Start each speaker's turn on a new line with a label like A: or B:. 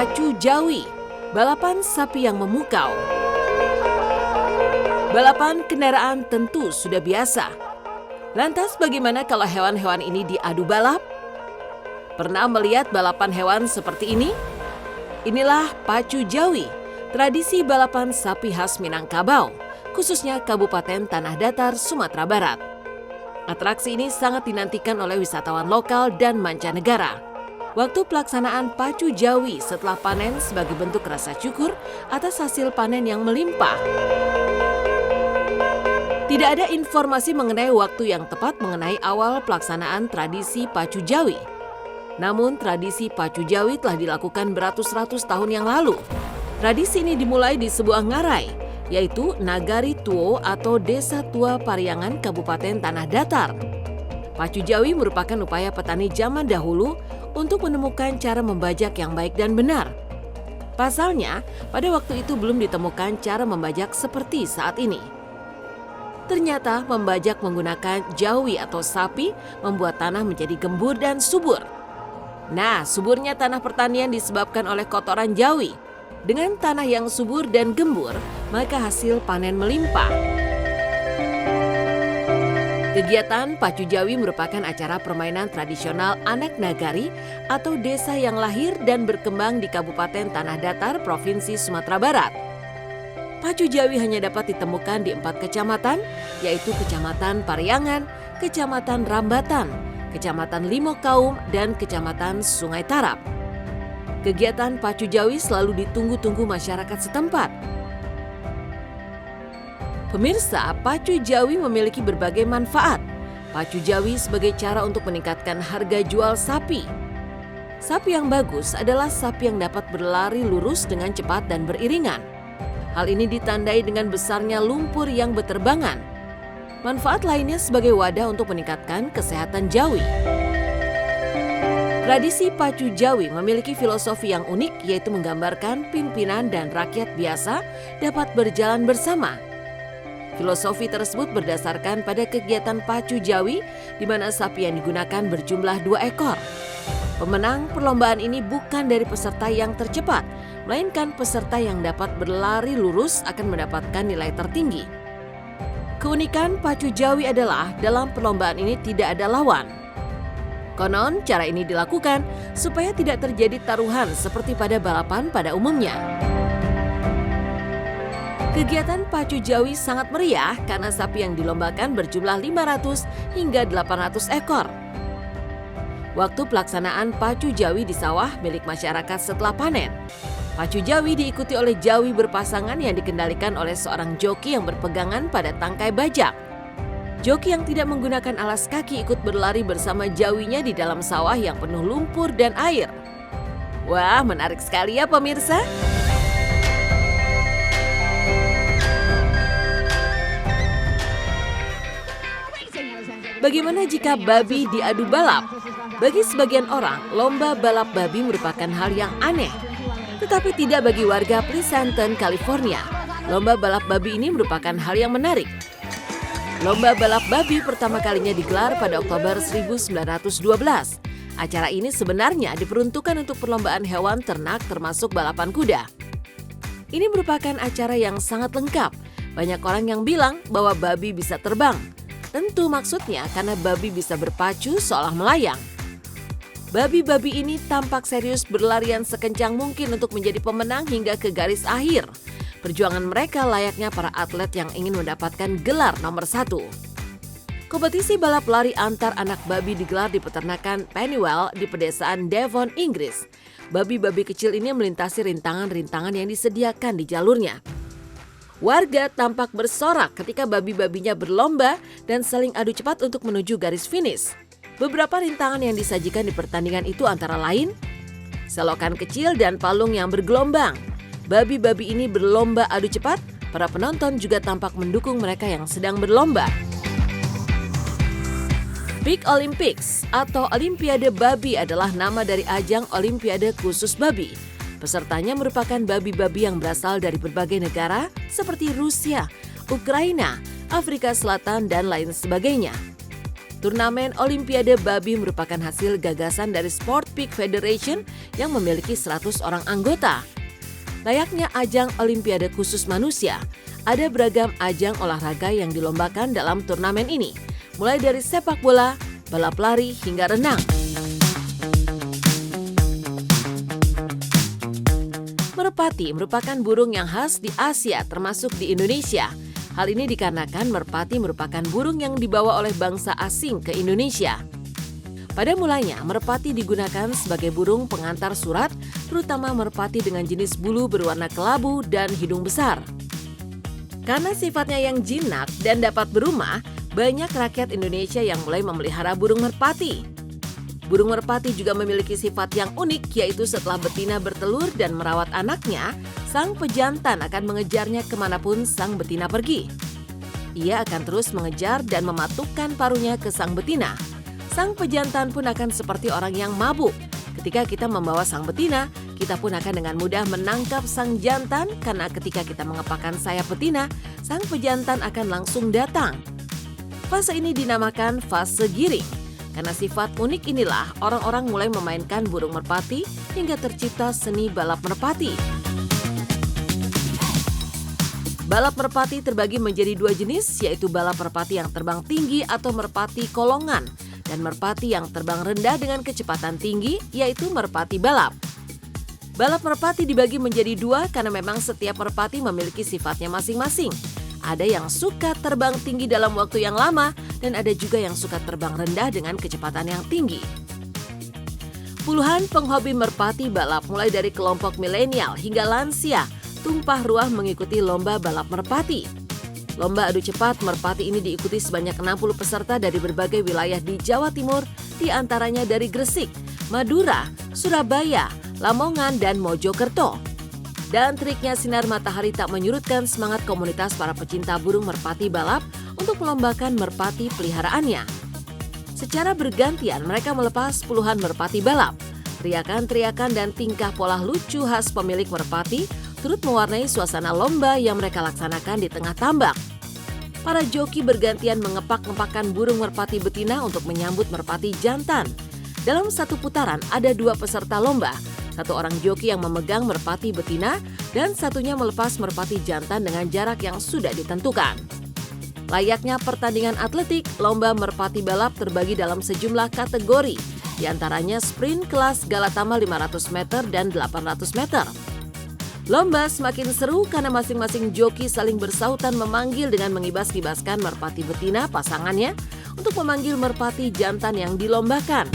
A: Pacu Jawi, balapan sapi yang memukau. Balapan kendaraan tentu sudah biasa. Lantas bagaimana kalau hewan-hewan ini diadu balap? Pernah melihat balapan hewan seperti ini? Inilah Pacu Jawi, tradisi balapan sapi khas Minangkabau, khususnya Kabupaten Tanah Datar, Sumatera Barat. Atraksi ini sangat dinantikan oleh wisatawan lokal dan mancanegara. Waktu pelaksanaan Pacu Jawi setelah panen sebagai bentuk rasa syukur atas hasil panen yang melimpah. Tidak ada informasi mengenai waktu yang tepat mengenai awal pelaksanaan tradisi Pacu Jawi. Namun tradisi Pacu Jawi telah dilakukan beratus-ratus tahun yang lalu. Tradisi ini dimulai di sebuah ngarai, yaitu Nagari Tuo atau Desa Tua Pariangan, Kabupaten Tanah Datar. Pacu Jawi merupakan upaya petani zaman dahulu untuk menemukan cara membajak yang baik dan benar. Pasalnya, pada waktu itu belum ditemukan cara membajak seperti saat ini. Ternyata membajak menggunakan jawi atau sapi membuat tanah menjadi gembur dan subur. Nah, suburnya tanah pertanian disebabkan oleh kotoran jawi. Dengan tanah yang subur dan gembur, maka hasil panen melimpah. Kegiatan Pacu Jawi merupakan acara permainan tradisional anak nagari atau desa yang lahir dan berkembang di Kabupaten Tanah Datar, Provinsi Sumatera Barat. Pacu Jawi hanya dapat ditemukan di 4 kecamatan, yaitu Kecamatan Pariangan, Kecamatan Rambatan, Kecamatan Limokaum, dan Kecamatan Sungai Tarap. Kegiatan Pacu Jawi selalu ditunggu-tunggu masyarakat setempat. Pemirsa, Pacu Jawi memiliki berbagai manfaat. Pacu Jawi sebagai cara untuk meningkatkan harga jual sapi. Sapi yang bagus adalah sapi yang dapat berlari lurus dengan cepat dan beriringan. Hal ini ditandai dengan besarnya lumpur yang berterbangan. Manfaat lainnya sebagai wadah untuk meningkatkan kesehatan Jawi. Tradisi Pacu Jawi memiliki filosofi yang unik, yaitu menggambarkan pimpinan dan rakyat biasa dapat berjalan bersama. Filosofi tersebut berdasarkan pada kegiatan Pacu Jawi, di mana sapi yang digunakan berjumlah 2 ekor. Pemenang perlombaan ini bukan dari peserta yang tercepat, melainkan peserta yang dapat berlari lurus akan mendapatkan nilai tertinggi. Keunikan Pacu Jawi adalah dalam perlombaan ini tidak ada lawan. Konon, cara ini dilakukan supaya tidak terjadi taruhan seperti pada balapan pada umumnya. Kegiatan Pacu Jawi sangat meriah karena sapi yang dilombakan berjumlah 500 hingga 800 ekor. Waktu pelaksanaan Pacu Jawi di sawah milik masyarakat setelah panen. Pacu Jawi diikuti oleh jawi berpasangan yang dikendalikan oleh seorang joki yang berpegangan pada tangkai bajak. Joki yang tidak menggunakan alas kaki ikut berlari bersama jawinya di dalam sawah yang penuh lumpur dan air. Wah, menarik sekali ya pemirsa. Bagaimana jika babi diadu balap? Bagi sebagian orang, lomba balap babi merupakan hal yang aneh. Tetapi tidak bagi warga Pleasanton, California. Lomba balap babi ini merupakan hal yang menarik. Lomba balap babi pertama kalinya digelar pada Oktober 1912. Acara ini sebenarnya diperuntukkan untuk perlombaan hewan ternak termasuk balapan kuda. Ini merupakan acara yang sangat lengkap. Banyak orang yang bilang bahwa babi bisa terbang. Tentu maksudnya karena babi bisa berpacu seolah melayang. Babi-babi ini tampak serius berlarian sekencang mungkin untuk menjadi pemenang hingga ke garis akhir. Perjuangan mereka layaknya para atlet yang ingin mendapatkan gelar nomor 1. Kompetisi balap lari antar anak babi digelar di peternakan Pennywell di pedesaan Devon, Inggris. Babi-babi kecil ini melintasi rintangan-rintangan yang disediakan di jalurnya. Warga tampak bersorak ketika babi-babinya berlomba dan saling adu cepat untuk menuju garis finish. Beberapa rintangan yang disajikan di pertandingan itu antara lain selokan kecil dan palung yang bergelombang. Babi-babi ini berlomba adu cepat, para penonton juga tampak mendukung mereka yang sedang berlomba. Big Olympics atau Olimpiade Babi adalah nama dari ajang Olimpiade khusus babi. Pesertanya merupakan babi-babi yang berasal dari berbagai negara seperti Rusia, Ukraina, Afrika Selatan, dan lain sebagainya. Turnamen Olimpiade Babi merupakan hasil gagasan dari Sport Peak Federation yang memiliki 100 orang anggota. Layaknya ajang Olimpiade khusus manusia, ada beragam ajang olahraga yang dilombakan dalam turnamen ini, mulai dari sepak bola, balap lari, hingga renang. Merpati merupakan burung yang khas di Asia termasuk di Indonesia. Hal ini dikarenakan merpati merupakan burung yang dibawa oleh bangsa asing ke Indonesia. Pada mulanya, merpati digunakan sebagai burung pengantar surat, terutama merpati dengan jenis bulu berwarna kelabu dan hidung besar. Karena sifatnya yang jinak dan dapat berumah, banyak rakyat Indonesia yang mulai memelihara burung merpati. Burung merpati juga memiliki sifat yang unik, yaitu setelah betina bertelur dan merawat anaknya, sang pejantan akan mengejarnya kemanapun sang betina pergi. Ia akan terus mengejar dan mematukkan paruhnya ke sang betina. Sang pejantan pun akan seperti orang yang mabuk. Ketika kita membawa sang betina, kita pun akan dengan mudah menangkap sang jantan karena ketika kita mengepakkan sayap betina, sang pejantan akan langsung datang. Fase ini dinamakan fase giring. Karena sifat unik inilah orang-orang mulai memainkan burung merpati hingga tercipta seni balap merpati. Balap merpati terbagi menjadi dua jenis, yaitu balap merpati yang terbang tinggi atau merpati kolongan, dan merpati yang terbang rendah dengan kecepatan tinggi, yaitu merpati balap. Balap merpati dibagi menjadi dua karena memang setiap merpati memiliki sifatnya masing-masing. Ada yang suka terbang tinggi dalam waktu yang lama, dan ada juga yang suka terbang rendah dengan kecepatan yang tinggi. Puluhan penghobi merpati balap mulai dari kelompok milenial hingga lansia tumpah ruah mengikuti lomba balap merpati. Lomba adu cepat merpati ini diikuti sebanyak 60 peserta dari berbagai wilayah di Jawa Timur, di antaranya dari Gresik, Madura, Surabaya, Lamongan, dan Mojokerto. Dan triknya sinar matahari tak menyurutkan semangat komunitas para pecinta burung merpati balap untuk melombakan merpati peliharaannya. Secara bergantian mereka melepas puluhan merpati balap. Teriakan-teriakan dan tingkah pola lucu khas pemilik merpati turut mewarnai suasana lomba yang mereka laksanakan di tengah tambak. Para joki bergantian mengepak-ngepakkan burung merpati betina untuk menyambut merpati jantan. Dalam satu putaran ada dua peserta lomba, satu orang joki yang memegang merpati betina dan satunya melepas merpati jantan dengan jarak yang sudah ditentukan. Layaknya pertandingan atletik, lomba merpati balap terbagi dalam sejumlah kategori, di antaranya sprint kelas Galatama 500 meter dan 800 meter. Lomba semakin seru karena masing-masing joki saling bersautan memanggil dengan mengibas-ibaskan merpati betina pasangannya untuk memanggil merpati jantan yang dilombakan.